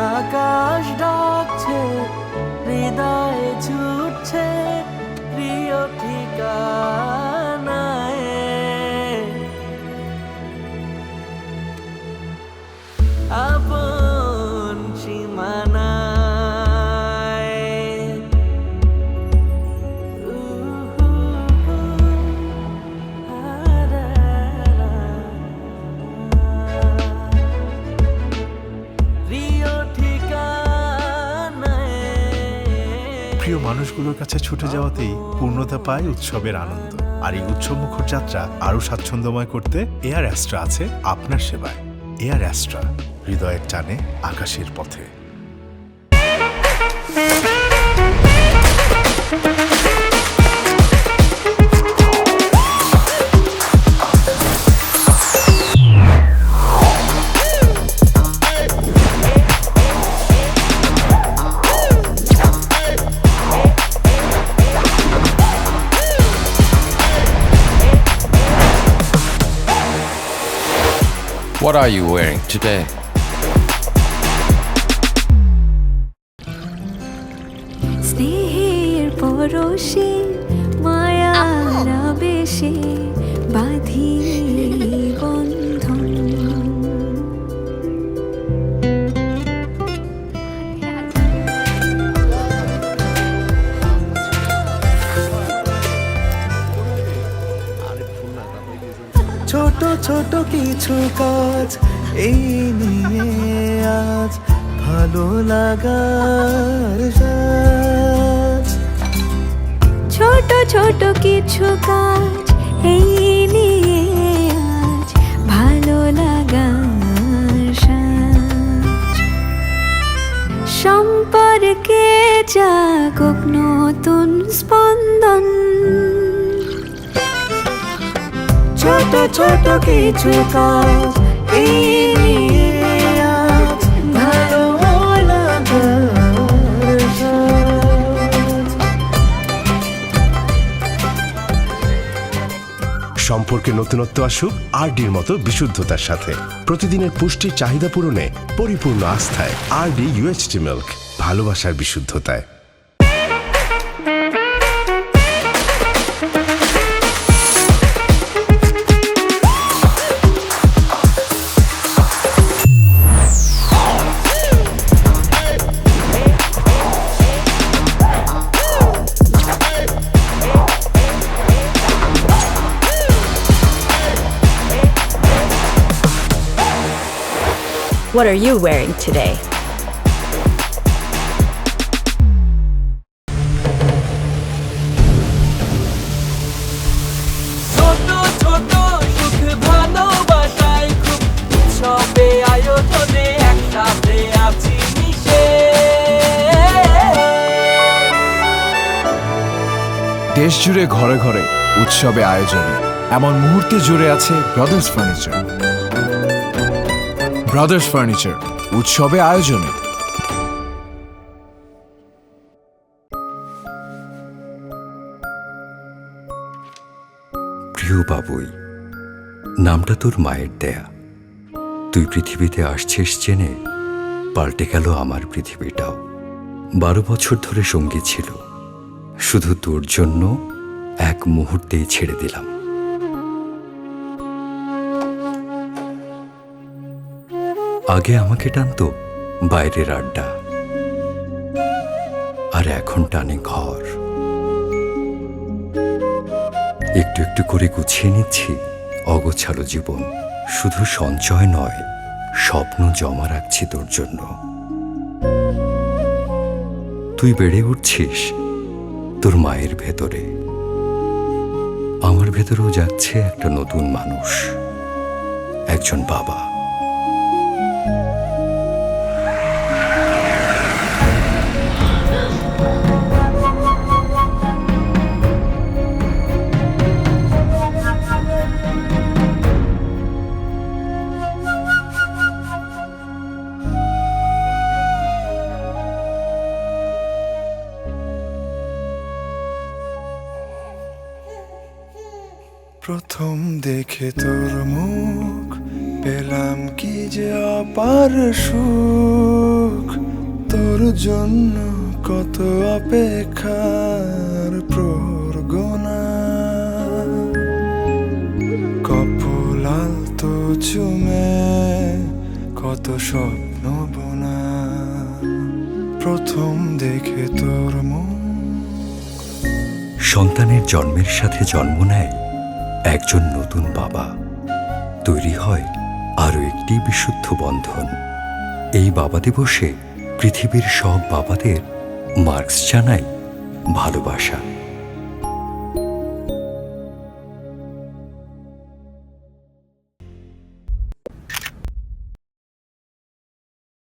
আকাশ ডাকছে, হৃদয় ছুটছে প্রিয় ঠিকানায়। আপন সীমানায়। প্রিয় ঠিকানায়। প্রিয় মানুষগুলোর কাছে ছুটে যাওয়াতেই পূর্ণতা পায় উৎসবের আনন্দ। আর এই উৎসবমুখর যাত্রা আরো স্বাচ্ছন্দ্যময় করতে এয়ার অ্যাস্ট্রা আছে আপনার সেবায়। এয়ার অ্যাস্ট্রা, হৃদয়ের টানে আকাশের পথে। What are you wearing today? স্নেহের পরশে মায়ার আবেশে বাঁধি বন্ধন। ছোট ছোট কিছু কাজ এই নিয়ে আজ ভালো লাগার সাজ। ছোট ছোট কিছু কাজ এই নিয়ে আজ ভালো লাগার সাজ। সম্পর্কে জাগক নতুন স্পন্দন। ছোট ছোট কিছু কাজ এই নিয়ে আজ ভালো লাগার সাজ। সম্পর্কে নতুনত্ব আসুক আরডির মতো বিশুদ্ধতার সাথে। প্রতিদিনের পুষ্টির চাহিদা পূরণে পরিপূর্ণ আস্থায় আরডি UHT মিল্ক, ভালোবাসার বিশুদ্ধতায়। What are you wearing today? ছোট ছোট সুখ ভালোবাসায় খুব উৎসবে আয়োজনে একসাথে আছি মিশে। দেশ জুড়ে ঘরে ঘরে উৎসবে আয়োজনে এমন মুহূর্তে জুড়ে আছে ব্রাদার্স ফার্নিচার। ব্রাদার্স ফার্নিচার, উৎসবে আয়োজনে। প্রিয় বাবুই, নামটা তোর মায়ের দেয়া। তুই পৃথিবীতে আসছিস জেনে পাল্টে গেল আমার পৃথিবীটাও। 12 বছর ধরে সঙ্গী ছিল, শুধু তোর জন্য এক মুহূর্তেই ছেড়ে দিলাম। আগে আমাকে টানতো বাইরের আড্ডা, আর এখন টানে ঘর। একটু একটু করে গুছিয়ে নিচ্ছি অগোছালো জীবন। শুধু সঞ্চয় নয়, স্বপ্ন জমা রাখছি তোর জন্য। তুই বেড়ে উঠছিস তোর মায়ের ভেতরে, আমার ভেতরেও যাচ্ছে একটা নতুন মানুষ, একজন বাবা। প্রথম দেখে তোর মুখ পেলাম কি যে অপার সুখ। তোর জন্য কত অপেক্ষার প্রহর গোনা, কপলাল তো চুমে কত স্বপ্ন বোনা, প্রথম দেখে তোর মুখ। সন্তানের জন্মের সাথে জন্ম নেয় একজন নতুন বাবা, তৈরি হয় আরও একটি বিশুদ্ধ বন্ধন। এই বাবা দিবসে পৃথিবীর সব বাবাদের মার্কস জানাই ভালোবাসা।